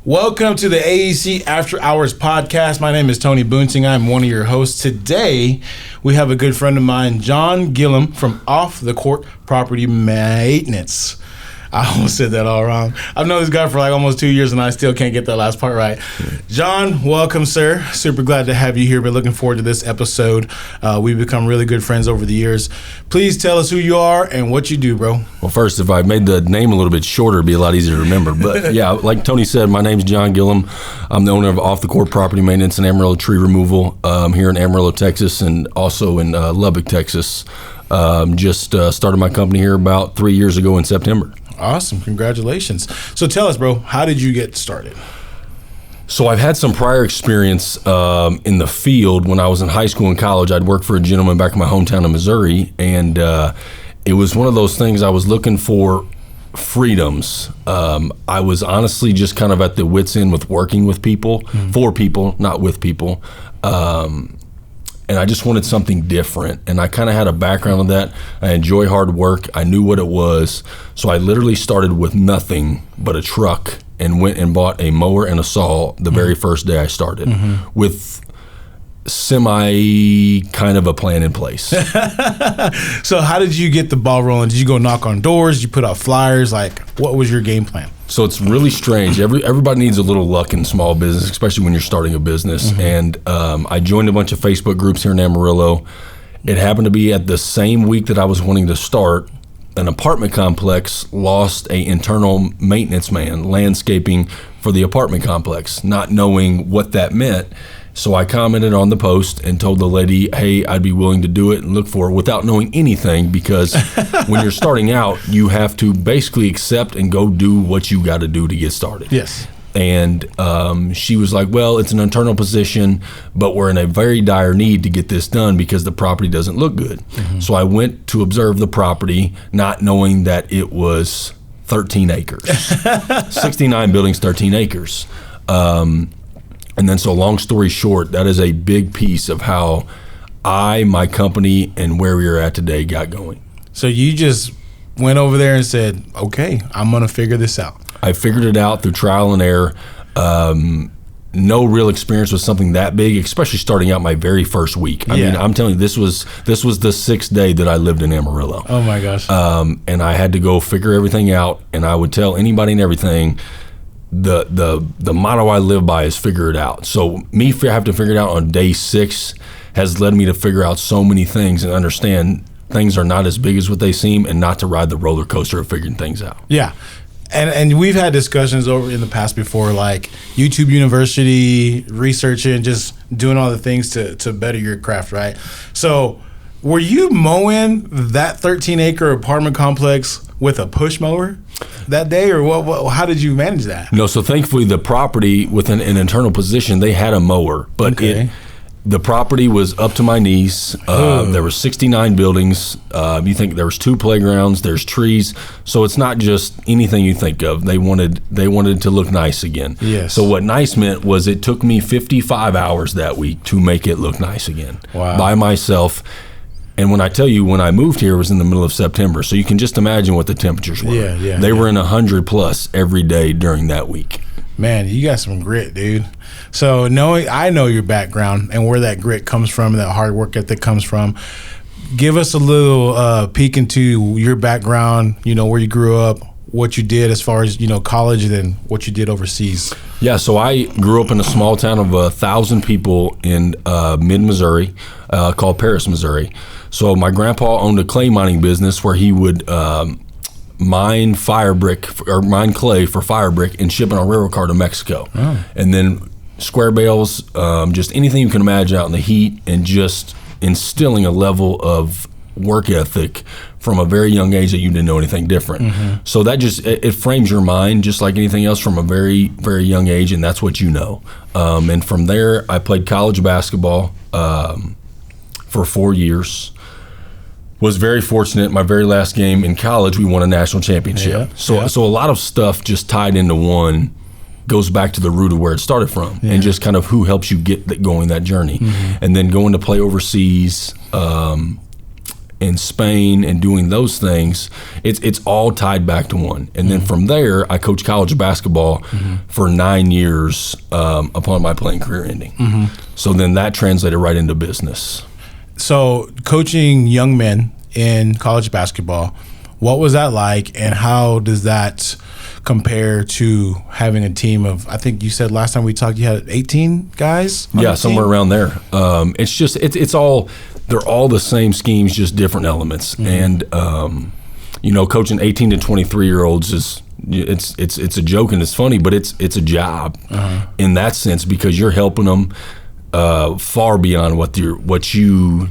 Welcome to the AEC After Hours podcast. My name is Tony Boonting. I'm one of your hosts. Today, we have a good friend of mine, John Gillam from Off the Court Property Maintenance. I almost said that all wrong. I've known this guy for like almost 2 years and I still can't get that last part right. John, welcome, sir. Super glad to have you here. Been looking forward to this episode. We've become really good friends over the years. Please tell us who you are and what you do, bro. Well, first, if I made the name a little bit shorter, it'd be a lot easier to remember. But yeah, like Tony said, my name's John Gillam. I'm the owner of Off the Court Property Maintenance and Amarillo Tree Removal here in Amarillo, Texas, and also in Lubbock, Texas. Just started my company here about 3 years ago in September. Awesome. Congratulations. So tell us, bro, how did you get started? So I've had some prior experience in the field. When I was in high school and college, I'd worked for a gentleman back in my hometown of Missouri, and it was one of those things I was looking for freedoms. I was honestly just kind of at the wit's end with working with people, for people, not with people. And I just wanted something different. And I kind of had a background of that. I enjoy hard work. I knew what it was. So I literally started with nothing but a truck and went and bought a mower and a saw the very first day I started with semi kind of a plan in place. So how did you get the ball rolling? Did you go knock on doors? Did you put out flyers? Like, what was your game plan? So it's really strange. Everybody needs a little luck in small business, especially when you're starting a business. And I joined a bunch of Facebook groups here in Amarillo. It happened to be at the same week that I was wanting to start, an apartment complex lost an internal maintenance man, landscaping for the apartment complex, not knowing what that meant. So I commented on the post and told the lady, hey, I'd be willing to do it and look for it without knowing anything, because when you're starting out, you have to basically accept and go do what you got to do to get started. Yes. And she was like, well, it's an internal position, but we're in a very dire need to get this done because the property doesn't look good. So I went to observe the property, not knowing that it was 13 acres. 69 buildings, 13 acres. And then, so long story short, that is a big piece of how my company, and where we are at today got going. So you just went over there and said, okay, I'm going to figure this out. I figured it out through trial and error. No real experience with something that big, especially starting out my very first week. I mean, I'm telling you, this was the sixth day that I lived in Amarillo. Oh my gosh. And I had to go figure everything out, and I would tell anybody and everything, the motto I live by is figure it out. So me have to figure it out on day 6 has led me to figure out so many things and understand things are not as big as what they seem, and not to ride the roller coaster of figuring things out. Yeah. And we've had discussions over in the past before, like YouTube University, researching, just doing all the things to better your craft, right? So were you mowing that 13-acre apartment complex with a push mower that day, or what? How did you manage that? No, so thankfully the property within an internal position, they had a mower, but the property was up to my knees. There were 69 buildings. You think there was 2 playgrounds, there's trees, so it's not just anything you think of. They wanted to look nice again. Yes. So what nice meant was it took me 55 hours that week to make it look nice again. Wow. By myself. And when I tell you, when I moved here, it was in the middle of September, so you can just imagine what the temperatures were. They were in 100 plus every day during that week. Man, you got some grit, dude. So I know your background and where that grit comes from, and that hard work ethic comes from. Give us a little peek into your background, where you grew up, what you did as far as, college, and then what you did overseas. Yeah, so I grew up in a small town of 1,000 people in mid-Missouri called Paris, Missouri. So my grandpa owned a clay mining business where he would mine clay for fire brick and ship it on a railroad car to Mexico. And then square bales, just anything you can imagine out in the heat, and just instilling a level of work ethic from a very young age that you didn't know anything different. So that just, it frames your mind just like anything else from a very, very young age, and that's what you know. And from there, I played college basketball for 4 years. Was very fortunate. My very last game in college, we won a national championship. So a lot of stuff just tied into one goes back to the root of where it started from, and just kind of who helps you get going that journey. And then going to play overseas, in Spain and doing those things, it's all tied back to one. And then from there, I coached college basketball for 9 years upon my playing career ending. So then that translated right into business. So coaching young men in college basketball, what was that like, and how does that compare to having a team of, I think you said last time we talked you had 18 guys on Yeah, the somewhere team? around there. It's just it's all, they're all the same schemes, just different elements. And coaching 18 to 23-year-olds is it's a joke and it's funny, but it's a job in that sense, because you're helping them far beyond what you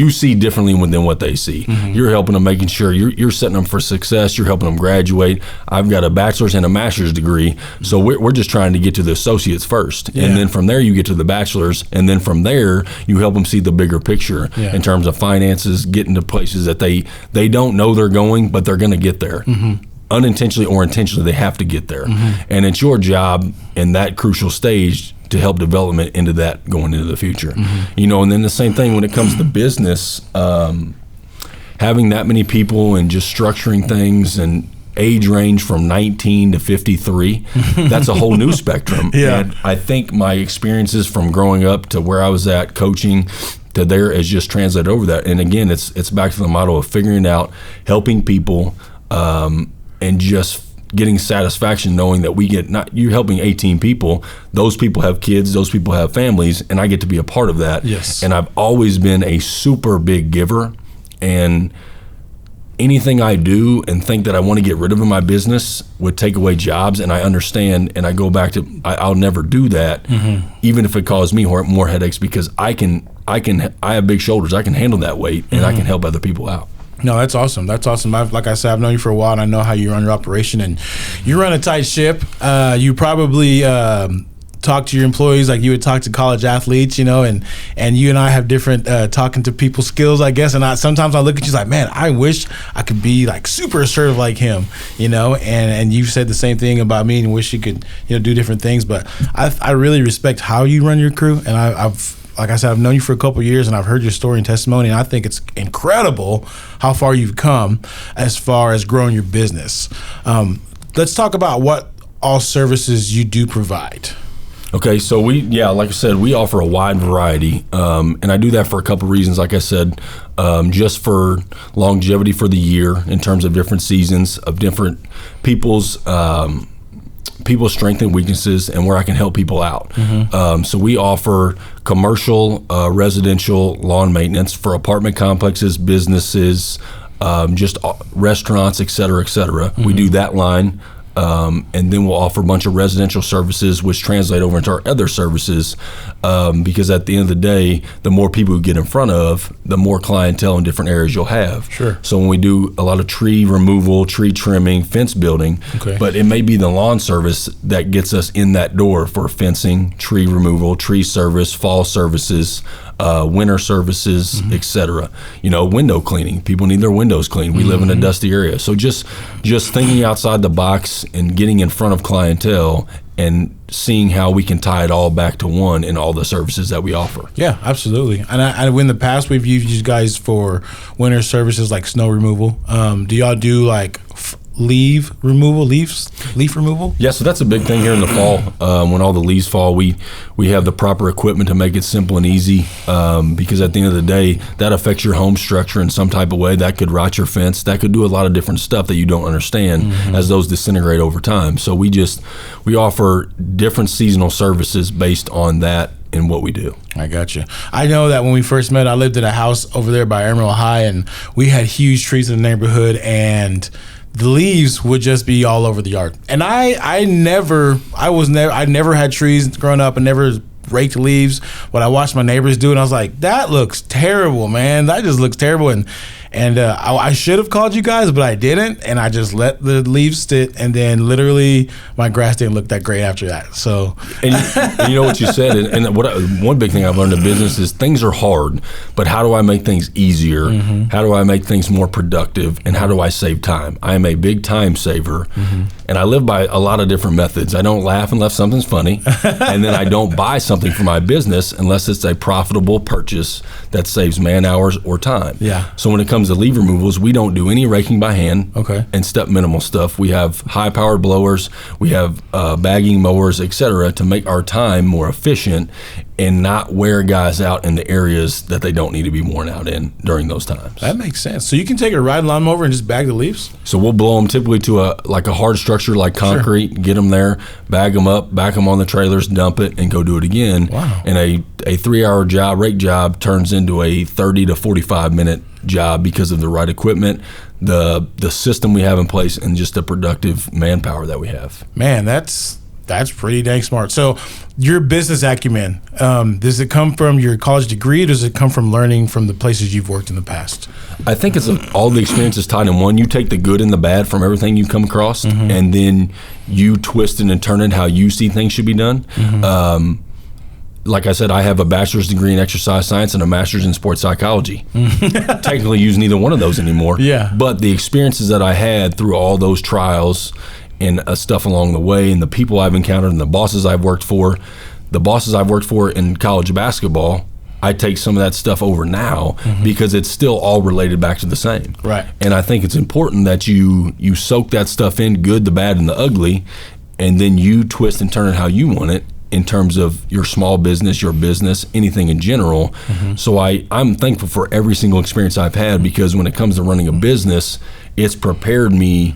see differently than what they see. You're helping them, making sure you're setting them for success. You're helping them graduate. I've got a bachelor's and a master's degree, so we're just trying to get to the associates first, and then from there you get to the bachelor's, and then from there you help them see the bigger picture in terms of finances, getting to places that they don't know they're going, but they're going to get there. Unintentionally or intentionally, they have to get there, and it's your job in that crucial stage to help development into that going into the future. And then the same thing when it comes to business, having that many people and just structuring things and age range from 19 to 53, that's a whole new spectrum. And I think my experiences from growing up to where I was at coaching to there is just translated over that. And again, it's back to the motto of figuring out, helping people, and just getting satisfaction knowing that you're helping 18 people. Those people have kids, those people have families, and I get to be a part of that. Yes. And I've always been a super big giver, and anything I do and think that I want to get rid of in my business would take away jobs, and I understand, and I go back to I'll never do that, even if it caused me more headaches, because I have big shoulders. I can handle that weight, and I can help other people out. No, that's awesome. That's awesome. Like I said, I've known you for a while, and I know how you run your operation, and you run a tight ship. You probably talk to your employees like you would talk to college athletes, and you and I have different talking to people skills, I guess. And sometimes I look at you like, man, I wish I could be like super assertive like him, and you've said the same thing about me and wish you could, do different things. But I really respect how you run your crew, and I've like I said, I've known you for a couple of years, and I've heard your story and testimony, and I think it's incredible how far you've come as far as growing your business. Let's talk about what all services you do provide. Okay, so like I said, we offer a wide variety, and I do that for a couple of reasons. Like I said, just for longevity for the year in terms of different seasons of different people's strengths and weaknesses, and where I can help people out. So we offer commercial, residential lawn maintenance for apartment complexes, businesses, just restaurants, et cetera, et cetera. We do that line. And then we'll offer a bunch of residential services, which translate over into our other services, because at the end of the day, the more people you get in front of, the more clientele in different areas you'll have. Sure. So when we do a lot of tree removal, tree trimming, fence building, but it may be the lawn service that gets us in that door for fencing, tree removal, tree service, fall services, winter services, etc. Window cleaning. People need their windows cleaned. We live in a dusty area. So just thinking outside the box and getting in front of clientele and seeing how we can tie it all back to one in all the services that we offer. Yeah, absolutely. And in the past, we've used you guys for winter services like snow removal. Do y'all do like leaf removal? Yeah, so that's a big thing here in the fall. When all the leaves fall, we have the proper equipment to make it simple and easy, because at the end of the day, that affects your home structure in some type of way. That could rot your fence. That could do a lot of different stuff that you don't understand as those disintegrate over time. So we offer different seasonal services based on that in what we do. I got you. I know that when we first met, I lived in a house over there by Amarillo High, and we had huge trees in the neighborhood, and the leaves would just be all over the yard. And I never had trees growing up and never raked leaves. But I watched my neighbors do it, and I was like, that looks terrible, man. That just looks terrible. And And I should have called you guys, but I didn't, and I just let the leaves sit, and then literally my grass didn't look that great after that. So, and you know what you said, and one big thing I've learned in business is things are hard, but how do I make things easier? How do I make things more productive? And how do I save time? I am a big time saver, and I live by a lot of different methods. I don't laugh unless something's funny, and then I don't buy something for my business unless it's a profitable purchase that saves man hours or time. Yeah. So when it comes to leaf removals, we don't do any raking by hand and step minimal stuff. We have high-powered blowers, we have bagging mowers, etc., to make our time more efficient and not wear guys out in the areas that they don't need to be worn out in during those times. That makes sense. So you can take a ride lawnmower and just bag the leaves? So we'll blow them typically to a hard structure like concrete, get them there, bag them up, back them on the trailers, dump it, and go do it again. Wow. And a 3-hour job, rake job, turns into a 30 to 45-minute job because of the right equipment, the system we have in place, and just the productive manpower that we have. Man, that's pretty dang smart. So your business acumen, does it come from your college degree, or does it come from learning from the places you've worked in the past? I think it's all the experiences tied in one. You take the good and the bad from everything you come across, and then you twist it and turn it how you see things should be done. Like I said, I have a bachelor's degree in exercise science and a master's in sports psychology. Technically use neither one of those anymore. Yeah. But the experiences that I had through all those trials and stuff along the way, and the people I've encountered and the bosses I've worked for in college basketball, I take some of that stuff over now because it's still all related back to the same. Right. And I think it's important that you soak that stuff in, good, the bad, and the ugly, and then you twist and turn it how you want it in terms of your small business, your business, anything in general. So I'm thankful for every single experience I've had, because when it comes to running a business, it's prepared me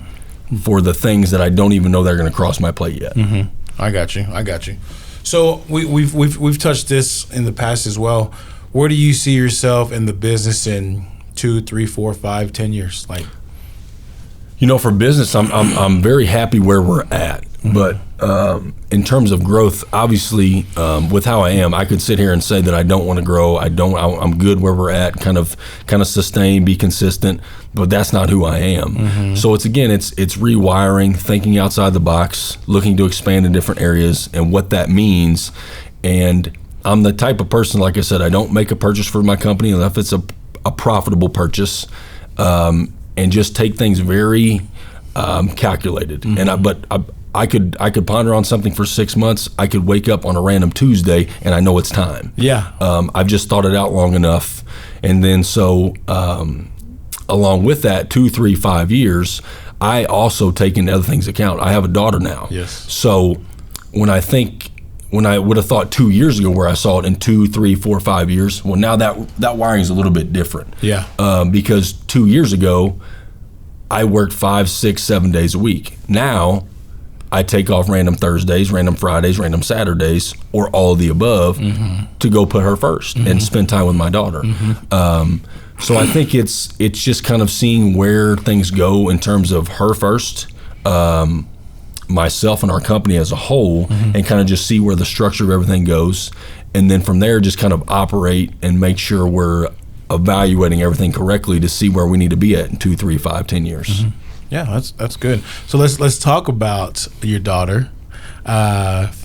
for the things that I don't even know they're going to cross my plate yet. I got you. So we've touched this in the past as well. Where do you see yourself in the business in 2, 3, 4, 5, 10 years? Like, you know, for business, I'm very happy where we're at. But in terms of growth, obviously, with how I am, I could sit here and say that I don't want to grow. I'm good where we're at, kind of sustain, be consistent. But that's not who I am. So it's rewiring, thinking outside the box, looking to expand in different areas, and what that means. And I'm the type of person, like I said, I don't make a purchase for my company unless it's a profitable purchase, and just take things very calculated. And I could ponder on something for 6 months. I could wake up on a random Tuesday and I know it's time. Yeah. I've just thought it out long enough. And then along with that, 2, 3, 5 years, I also take into other things account. I have a daughter now. Yes. So when I would have thought 2 years ago where I saw it in 2, 3, 4, 5 years, well, now that wiring is a little bit different. Yeah. Because 2 years ago, I worked 5, 6, 7 days a week. Now, I take off random Thursdays, random Fridays, random Saturdays, or all of the above to go put her first and spend time with my daughter. So I think it's just kind of seeing where things go in terms of her first, myself and our company as a whole, and kind of just see where the structure of everything goes. And then from there, just kind of operate and make sure we're evaluating everything correctly to see where we need to be at in 2, 3, 5, 10 years. Yeah, that's good. So let's talk about your daughter.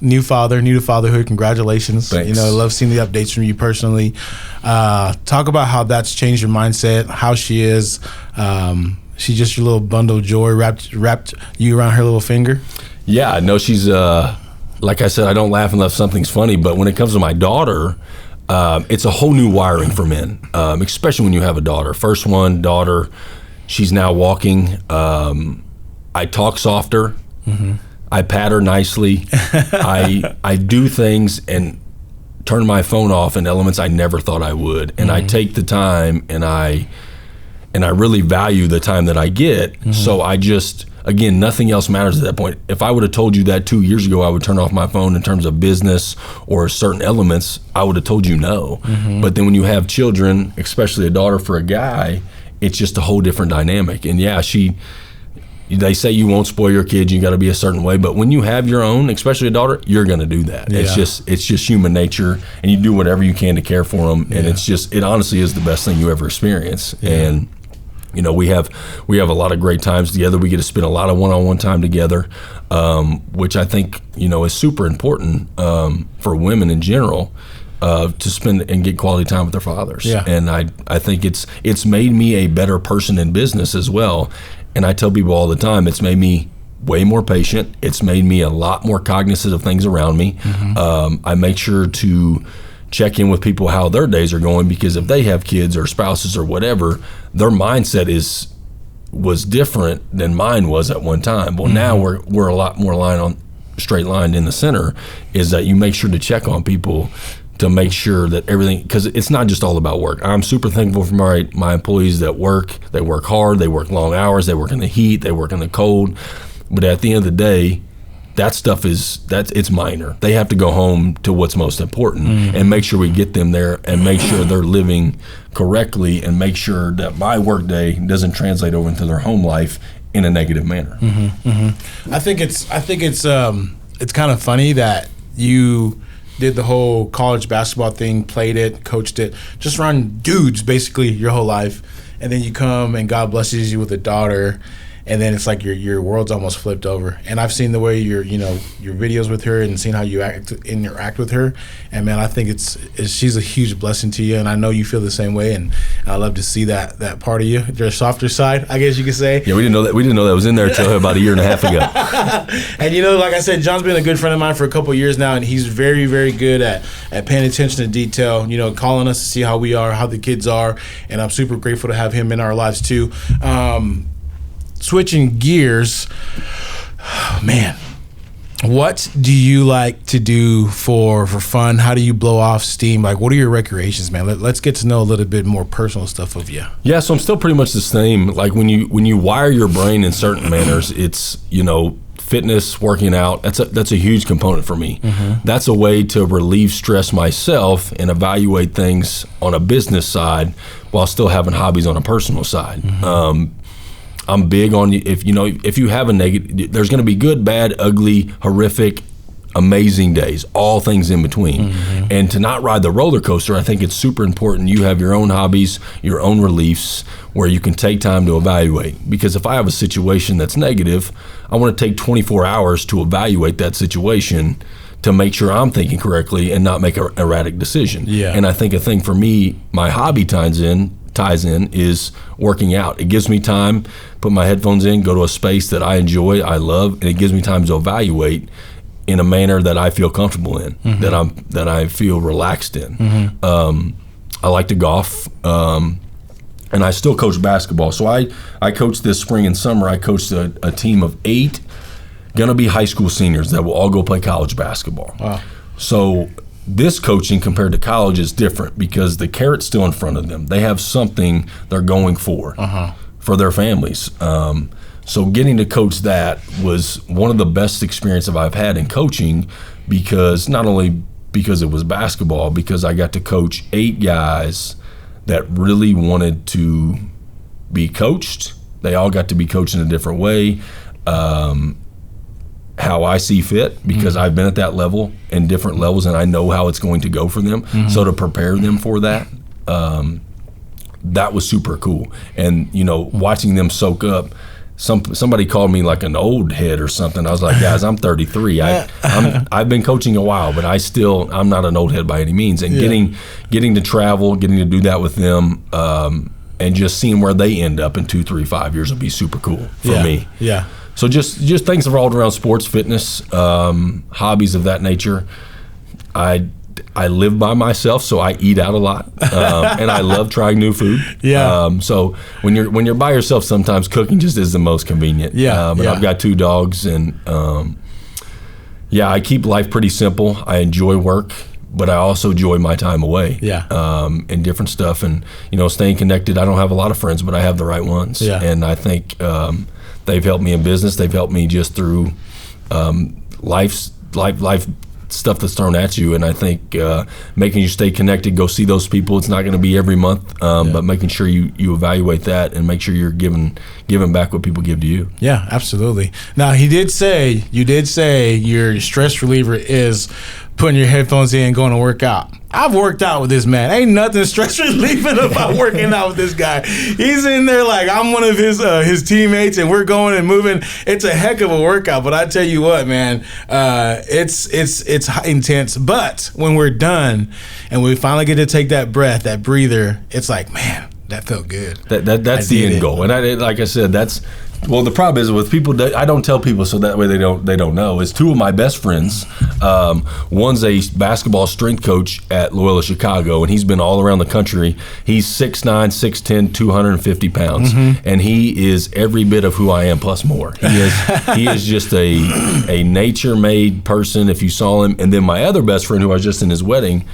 New to fatherhood. Congratulations. Thanks. You know, I love seeing the updates from you personally. Talk about how that's changed your mindset, how she is. She's just your little bundle of joy, wrapped you around her little finger. Yeah, no, she's like I said, I don't laugh unless something's funny, but when it comes to my daughter, it's a whole new wiring for men, especially when you have a daughter. First one, daughter, she's now walking. I talk softer. I pat her nicely. I do things and turn my phone off in elements I never thought I would. And I take the time, and I really value the time that I get. So I just, again, nothing else matters at that point. If I would have told you that 2 years ago, I would turn off my phone in terms of business or certain elements, I would have told you no. But then when you have children, especially a daughter for a guy, it's just a whole different dynamic. And yeah, they say you won't spoil your kids, you got to be a certain way, but when you have your own, especially a daughter, you're going to do that. Yeah. It's just human nature, and you do whatever you can to care for them. And it honestly is the best thing you ever experience. And We have a lot of great times together. We get to spend a lot of one-on-one time together, which I think is super important for women in general to spend and get quality time with their fathers. Yeah. And I think it's made me a better person in business as well. And I tell people all the time, it's made me way more patient. It's made me a lot more cognizant of things around me. I make sure to check in with people how their days are going, because if they have kids or spouses or whatever, their mindset was different than mine was at one time. Well, now we're a lot more straight lined in the center, is that you make sure to check on people to make sure that everything, because it's not just all about work. I'm super thankful for my employees that work. They work hard, they work long hours, they work in the heat, they work in the cold. But at the end of the day, that stuff it's minor. They have to go home to what's most important and make sure we get them there and make sure they're living correctly and make sure that my work day doesn't translate over into their home life in a negative manner. I think it's kind of funny that you did the whole college basketball thing, played it, coached it, just around dudes basically your whole life, and then you come and God blesses you with a daughter. And then it's like your world's almost flipped over. And I've seen the way your videos with her and seen how you interact with her. And man, I think she's a huge blessing to you. And I know you feel the same way. And I love to see that part of you, your softer side, I guess you could say. Yeah, we didn't know that was in there until about a year and a half ago. And like I said, John's been a good friend of mine for a couple of years now, and he's very, very good at paying attention to detail. Calling us to see how we are, how the kids are, and I'm super grateful to have him in our lives too. Switching gears, man, what do you like to do for fun? How do you blow off steam? Like, what are your recreations, man? Let's get to know a little bit more personal stuff of you. Yeah, so I'm still pretty much the same. Like when you wire your brain in certain manners, it's fitness, working out. That's a huge component for me. That's a way to relieve stress myself and evaluate things on a business side while still having hobbies on a personal side. I'm big on if you have a negative, there's going to be good, bad, ugly, horrific, amazing days, all things in between. And to not ride the roller coaster, I think it's super important you have your own hobbies, your own reliefs, where you can take time to evaluate. Because if I have a situation that's negative, I want to take 24 hours to evaluate that situation to make sure I'm thinking correctly and not make an erratic decision. Yeah. And I think a thing for me, my hobby ties in is working out. It gives me time, put my headphones in, go to a space that I enjoy, I love, and it gives me time to evaluate in a manner that I feel comfortable in, that I feel relaxed in. I like to golf, and I still coach basketball. So I coach this spring and summer. I coached a team of 8 gonna be high school seniors that will all go play college basketball. Wow. So this coaching compared to college is different because the carrot's still in front of them. They have something they're going for their families. So getting to coach that was one of the best experiences I've had in coaching, because not only because it was basketball, because I got to coach 8 guys that really wanted to be coached. They all got to be coached in a different way. How I see fit, because I've been at that level and different levels, and I know how it's going to go for them. So to prepare them for that, that was super cool. And watching them soak up. Somebody called me like an old head or something. I was like, guys, I'm 33. I've been coaching a while, but I'm not an old head by any means. And getting to travel, getting to do that with them, and just seeing where they end up in 2, 3, 5 years will be super cool for me. Yeah. So just things revolved around sports, fitness, hobbies of that nature. I live by myself, so I eat out a lot, and I love trying new food. Yeah. So when you're by yourself, sometimes cooking just is the most convenient. But I've got 2 dogs, and I keep life pretty simple. I enjoy work, but I also enjoy my time away. And different stuff, and staying connected. I don't have a lot of friends, but I have the right ones. And I think they've helped me in business. They've helped me just through life stuff that's thrown at you. And I think making you stay connected, go see those people. It's not going to be every month, but making sure you evaluate that and make sure you're giving back what people give to you. Yeah, absolutely. Now, you did say your stress reliever is putting your headphones in and going to work out. I've worked out with this man. Ain't nothing stress relieving about working out with this guy. He's in there like I'm one of his teammates, and we're going and moving. It's a heck of a workout, but I tell you what, man, it's intense. But when we're done and we finally get to take that breath, that breather, it's like, man, that felt good. That's the end goal. And like I said, well, the problem is with people, I don't tell people so that way they don't know. Is two of my best friends. One's a basketball strength coach at Loyola Chicago, and he's been all around the country. He's 6'9", 6'10", 250 pounds, and he is every bit of who I am plus more. He is just a nature-made person if you saw him. And then my other best friend, who I was just in his wedding,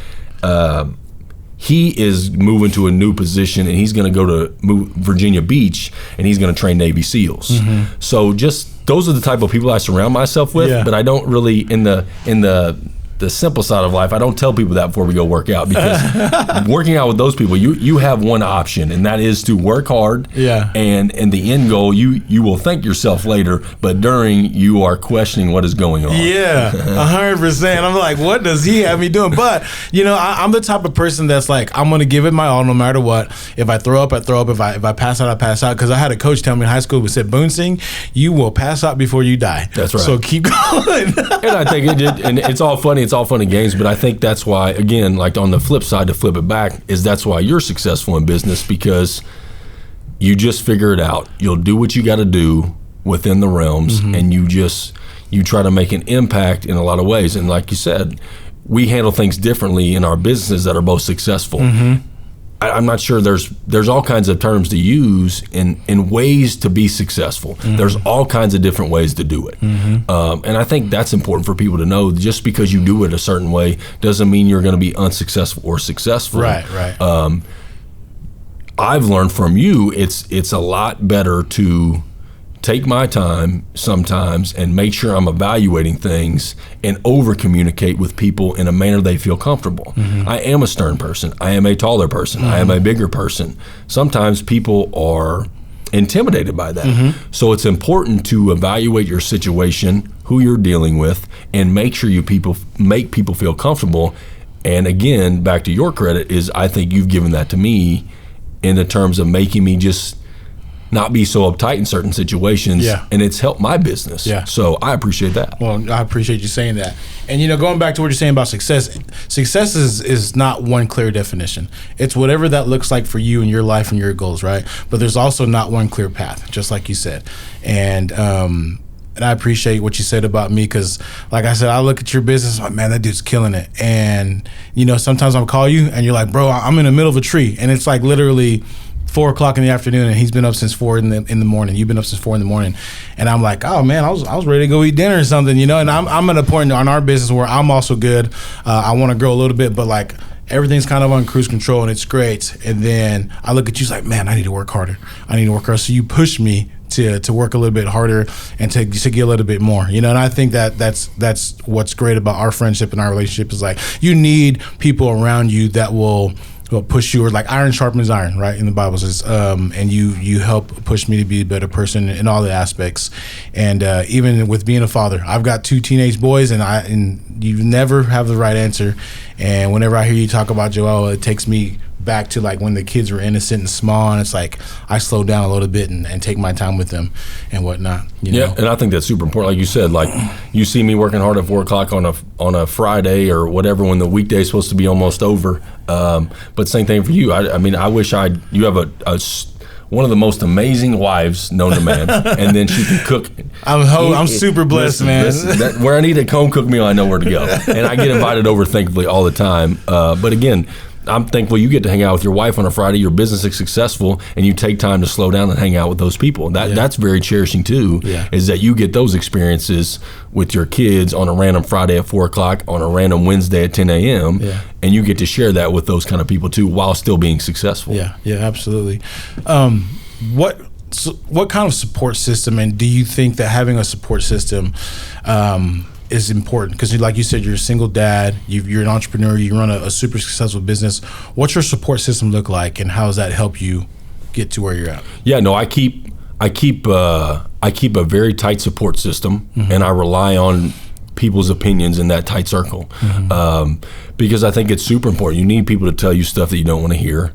he is moving to a new position, and he's going to go to Virginia Beach, and he's going to train Navy SEALs. So just those are the type of people I surround myself with, but I don't really in the simple side of life, I don't tell people that before we go work out, because working out with those people, you have one option, and that is to work hard. And the end goal, you will thank yourself later, but during you are questioning what is going on. 100%. I'm like, what does he have me doing? But I'm the type of person that's like, I'm gonna give it my all no matter what. If I throw up, I throw up. If I pass out, I pass out. Because I had a coach tell me in high school who said, Boonsing, you will pass out before you die. That's right. So keep going. And I think and it's all funny. It's all fun and games, but I think that's why, again, like on the flip side, to flip it back, is that's why you're successful in business, because you just figure it out. You'll do what you got to do within the realms, and you try to make an impact in a lot of ways. And like you said, we handle things differently in our businesses that are both successful. I'm not sure there's all kinds of terms to use in ways to be successful. There's all kinds of different ways to do it. And I think that's important for people to know. Just because you do it a certain way doesn't mean you're going to be unsuccessful or successful. Right. I've learned from you, it's a lot better to take my time sometimes and make sure I'm evaluating things and over-communicate with people in a manner they feel comfortable. I am a stern person. I am a taller person. I am a bigger person. Sometimes people are intimidated by that. So it's important to evaluate your situation, who you're dealing with, and make sure make people feel comfortable. And again, back to your credit, is I think you've given that to me in the terms of making me just not be so uptight in certain situations, and it's helped my business. So I appreciate that. Well, I appreciate you saying that. And going back to what you're saying about success is not one clear definition. It's whatever that looks like for you and your life and your goals, right? But there's also not one clear path, just like you said. And I appreciate what you said about me, because like I said, I look at your business, like, man, that dude's killing it. And sometimes I'll call you and you're like, bro, I'm in the middle of a tree, and it's like literally 4 o'clock in the afternoon, and he's been up since 4 in the morning. You've been up since 4 in the morning, and I'm like, oh man, I was ready to go eat dinner or something, And I'm at a point on our business where I'm also good. I want to grow a little bit, but like everything's kind of on cruise control, and it's great. And then I look at you, like, man, I need to work harder. So you push me to work a little bit harder and to get a little bit more, And I think that's what's great about our friendship and our relationship, is like you need people around you that will push you, or like iron sharpens iron, right? In the Bible says, and you help push me to be a better person in all the aspects. And even with being a father, I've got 2 teenage boys, and you never have the right answer. And whenever I hear you talk about Joel, it takes me back to like when the kids were innocent and small, and it's like I slow down a little bit and take my time with them and whatnot. And I think that's super important. Like you said, like you see me working hard at 4 o'clock on a Friday or whatever when the weekday is supposed to be almost over. But same thing for you. I mean, I wish you have one of the most amazing wives known to man, and then she can cook. I'm super blessed, man. Where I need a home cooked meal, I know where to go, and I get invited over, thankfully, all the time. But again, I'm thankful you get to hang out with your wife on a Friday. Your business is successful, and you take time to slow down and hang out with those people. That's very cherishing too. Is that you get those experiences with your kids on a random Friday at 4 o'clock, on a random Wednesday at 10 a.m. And you get to share that with those kind of people too, while still being successful. Yeah, absolutely. What kind of support system, and do you think that having a support system is important? Because like you said, you're a single dad, you're an entrepreneur, you run a super successful business. What's your support system look like, and how does that help you get to where you're at? I keep a very tight support system, and I rely on people's opinions in that tight circle. Because I think it's super important. You need people to tell you stuff that you don't want to hear.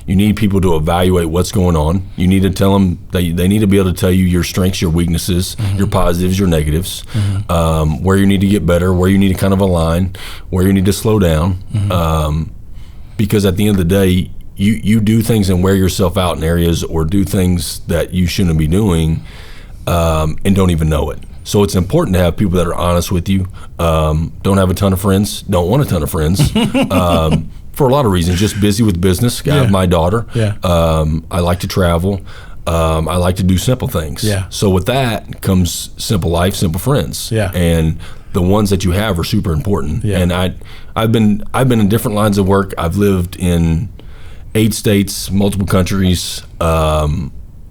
You need people to evaluate what's going on. You need to tell them that they need to be able to tell you your strengths, your weaknesses, your positives, your negatives, where you need to get better, where you need to kind of align, where you need to slow down. Because at the end of the day, you do things and wear yourself out in areas or do things that you shouldn't be doing and don't even know it. So it's important to have people that are honest with you. Don't have a ton of friends, don't want a ton of friends. For a lot of reasons, just busy with business. I have my daughter. I like to travel. I like to do simple things. So with that comes simple life, simple friends. And the ones that you have are super important. And I've been in different lines of work. I've lived in 8 states, multiple countries.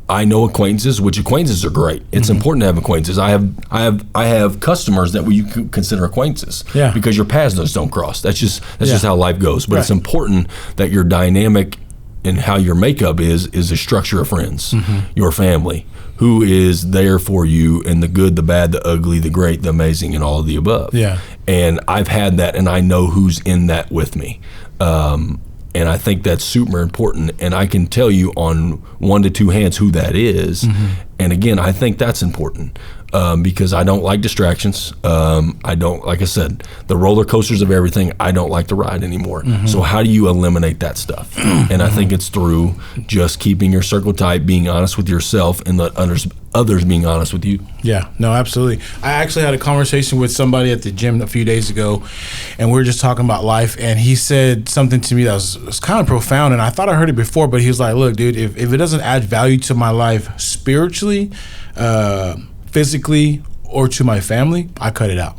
I know acquaintances, which acquaintances are great. It's important to have acquaintances. I have customers that you could consider acquaintances because your paths don't cross. That's just how life goes. But it's important that your dynamic and how your makeup is a structure of friends, your family, who is there for you in the good, the bad, the ugly, the great, the amazing, and all of the above. And I've had that, and I know who's in that with me. And I think that's super important. And I can tell you on 1 to 2 hands who that is. And again, I think that's important because I don't like distractions. I don't, like I said, the roller coasters of everything, I don't like to ride anymore. So how do you eliminate that stuff? And I think it's through just keeping your circle tight, being honest with yourself, and let others being honest with you. No, absolutely. I actually had a conversation with somebody at the gym a few days ago, and we were just talking about life, and he said something to me that was kind of profound, and I thought I heard it before, but he was like, look, dude, if it doesn't add value to my life spiritually, physically, or to my family, I cut it out.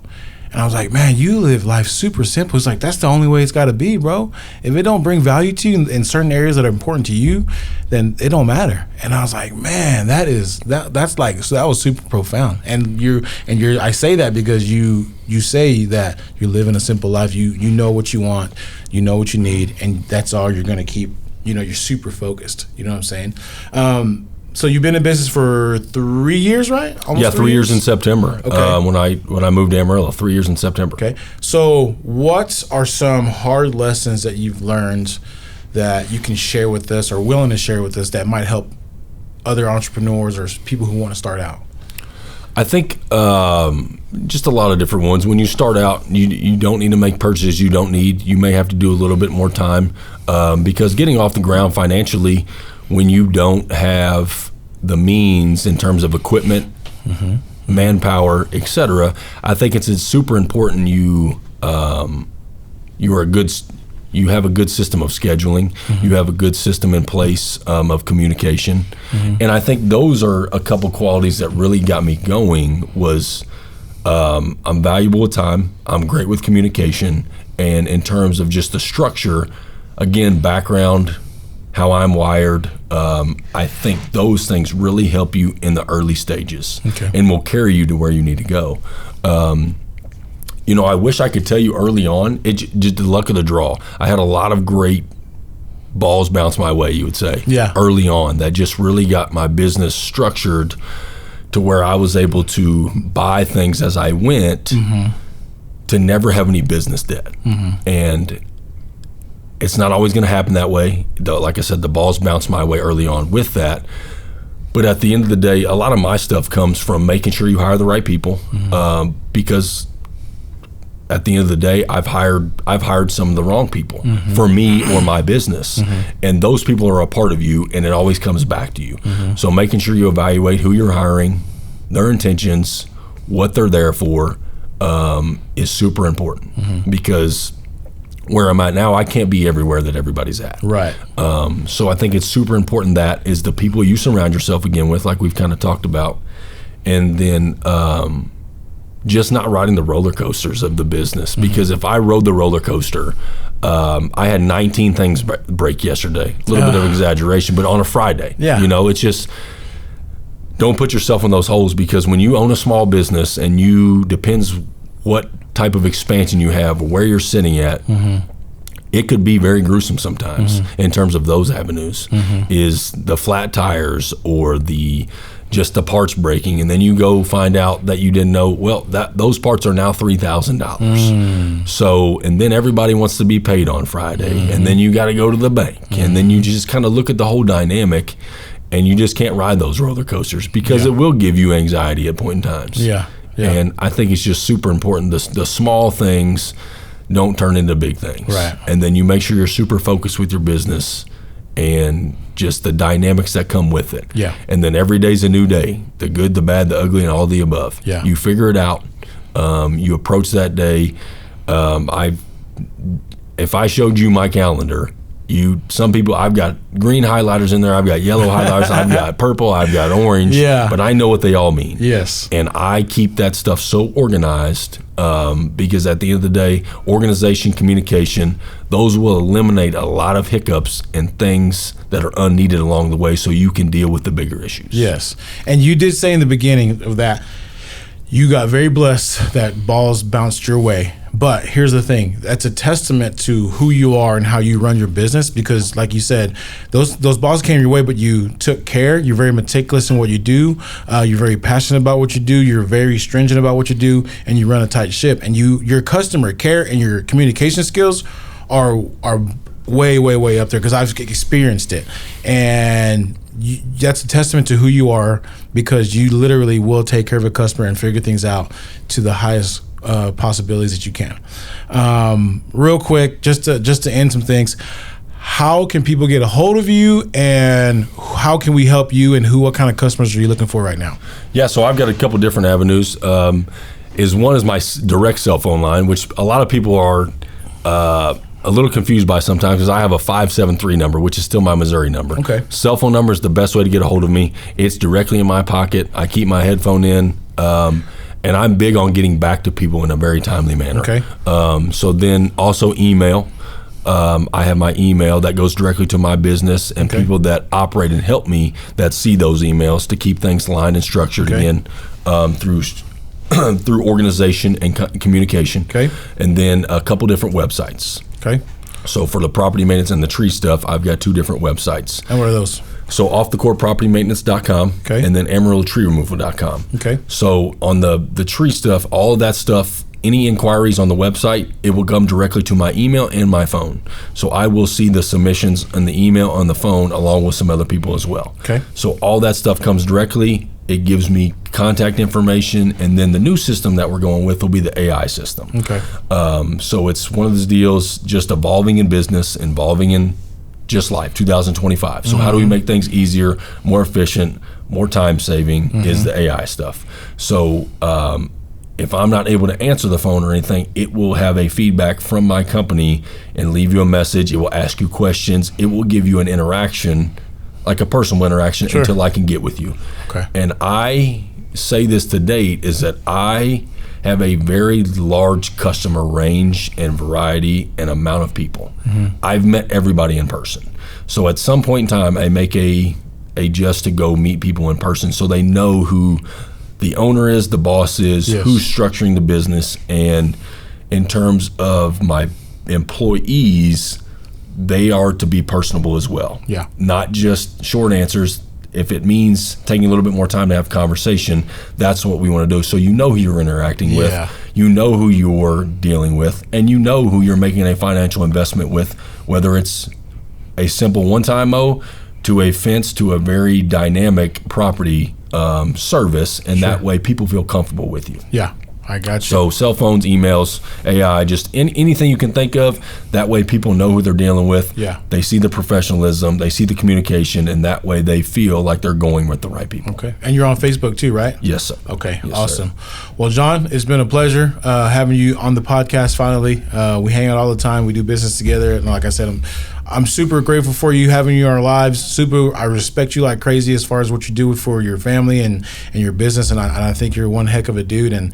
And I was like, man, you live life super simple. It's like, that's the only way it's got to be, bro. If it don't bring value to you in certain areas that are important to you, then it don't matter. And I was like, man, that's like, so that was super profound. And I say that because you say that you're living a simple life. You know what you want, you know what you need, and that's all you're going to keep. You're super focused. You know what I'm saying? So you've been in business for 3 years, right? Almost 3 years in September. Okay. When I moved to Amarillo, 3 years in September. Okay. So what are some hard lessons that you've learned that you can share with us or willing to share with us that might help other entrepreneurs or people who want to start out? I think just a lot of different ones. When you start out, you don't need to make purchases you don't need. You may have to do a little bit more time because getting off the ground financially, when you don't have the means in terms of equipment, manpower, etc., I think it's super important you have a good system of scheduling. You have a good system in place of communication, and I think those are a couple qualities that really got me going. Was I'm valuable with time. I'm great with communication, and in terms of just the structure, again, background, how I'm wired, I think those things really help you in the early stages and will carry you to where you need to go. I wish I could tell you early on, just the luck of the draw. I had a lot of great balls bounce my way, you would say, early on, that just really got my business structured to where I was able to buy things as I went to never have any business debt. And it's not always going to happen that way. Like I said, the balls bounce my way early on with that. But at the end of the day, a lot of my stuff comes from making sure you hire the right people, because at the end of the day, I've hired some of the wrong people for me or my business, and those people are a part of you, and it always comes back to you. So making sure you evaluate who you're hiring, their intentions, what they're there for, is super important because where I'm at now, I can't be everywhere that everybody's at. Right. So I think it's super important that is the people you surround yourself again with, like we've kind of talked about, and then just not riding the roller coasters of the business. Because if I rode the roller coaster, I had 19 things break yesterday. A little bit of exaggeration, but on a Friday. It's just, don't put yourself in those holes, because when you own a small business and depends what type of expansion you have, where you're sitting at, it could be very gruesome sometimes in terms of those avenues. Is the flat tires or the just the parts breaking, and then you go find out that you didn't know, well, that those parts are now $3,000. So, and then everybody wants to be paid on Friday, and then you got to go to the bank, and then you just kind of look at the whole dynamic, and you just can't ride those roller coasters because it will give you anxiety at point in times. Yeah. And I think it's just super important. The small things don't turn into big things. Right. And then you make sure you're super focused with your business and just the dynamics that come with it. Yeah. And then every day's a new day, the good, the bad, the ugly, and all the above. Yeah. You figure it out. You approach that day. If I showed you my calendar, some people, I've got green highlighters in there, I've got yellow highlighters, I've got purple, I've got orange, but I know what they all mean. Yes. And I keep that stuff so organized because at the end of the day, organization, communication, those will eliminate a lot of hiccups and things that are unneeded along the way so you can deal with the bigger issues. Yes. And you did say in the beginning of that, you got very blessed that balls bounced your way. But here's the thing, that's a testament to who you are and how you run your business, because like you said, those balls came your way, but you took care. You're very meticulous in what you do. You're very passionate about what you do. You're very stringent about what you do, and you run a tight ship. And your customer care and your communication skills are way, way, way up there, because I've experienced it. And that's a testament to who you are, because you literally will take care of a customer and figure things out to the highest possibilities that you can. Real quick, just to end some things, how can people get a hold of you, and how can we help you, and what kind of customers are you looking for right now? Yeah, so I've got a couple different avenues. One is my direct cell phone line, which a lot of people are a little confused by sometimes, because I have a 573 number, which is still my Missouri number. Okay. Cell phone number is the best way to get a hold of me. It's directly in my pocket. I keep my headphone in. And I'm big on getting back to people in a very timely manner. Okay. So then also email. I have my email that goes directly to my business, and people that operate and help me that see those emails to keep things lined and structured again through organization and communication. Okay. And then a couple different websites. Okay. So for the property maintenance and the tree stuff, I've got 2 different websites. And what are those? So offthecourtpropertymaintenance.com and then AmarilloTreeRemoval.com. Okay. So on the tree stuff, all of that stuff, any inquiries on the website, it will come directly to my email and my phone. So I will see the submissions on the email, on the phone, along with some other people as well. Okay. So all that stuff comes directly. It gives me contact information, and then the new system that we're going with will be the AI system. Okay. So it's one of those deals, just evolving in business, evolving in just life, 2025. So how do we make things easier, more efficient, more time saving is the AI stuff. So if I'm not able to answer the phone or anything, it will have a feedback from my company and leave you a message. It will ask you questions. It will give you an interaction, like a personal interaction, until I can get with you. Okay. And I say this to date is that I have a very large customer range and variety and amount of people. I've met everybody in person. So at some point in time, I make a just to go meet people in person so they know who the owner is, the boss is, who's structuring the business. And in terms of my employees, they are to be personable as well. Yeah. Not just short answers. If it means taking a little bit more time to have conversation, that's what we want to do. So you know who you're interacting with, you know who you're dealing with, and you know who you're making a financial investment with, whether it's a simple one-time mow to a fence to a very dynamic property service, and that way people feel comfortable with you. Yeah. I got you. So cell phones, emails, AI, just anything you can think of. That way people know who they're dealing with. Yeah. They see the professionalism, they see the communication, and that way they feel like they're going with the right people. Okay. And you're on Facebook too, right? Yes, sir. Okay. Yes, awesome. Sir. Well, John, it's been a pleasure having you on the podcast finally. We hang out all the time. We do business together. And like I said, I'm super grateful for you having you in our lives. I respect you like crazy as far as what you do for your family and your business, and I think you're one heck of a dude. And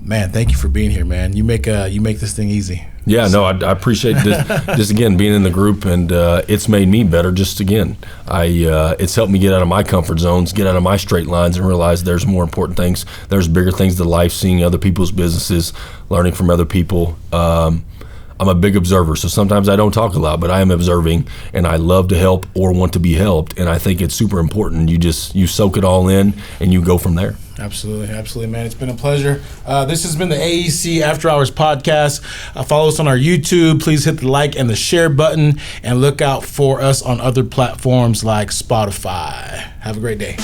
man, thank you for being here, man. You make this thing easy. Yeah, no, I appreciate this. Just again being in the group, and it's made me better. Just again, it's helped me get out of my comfort zones, get out of my straight lines, and realize there's more important things. There's bigger things to life. Seeing other people's businesses, learning from other people. I'm a big observer. So sometimes I don't talk a lot, but I am observing, and I love to help or want to be helped. And I think it's super important. You soak it all in and you go from there. Absolutely, man. It's been a pleasure. This has been the AEC After Hours podcast. Follow us on our YouTube. Please hit the like and the share button, and look out for us on other platforms like Spotify. Have a great day.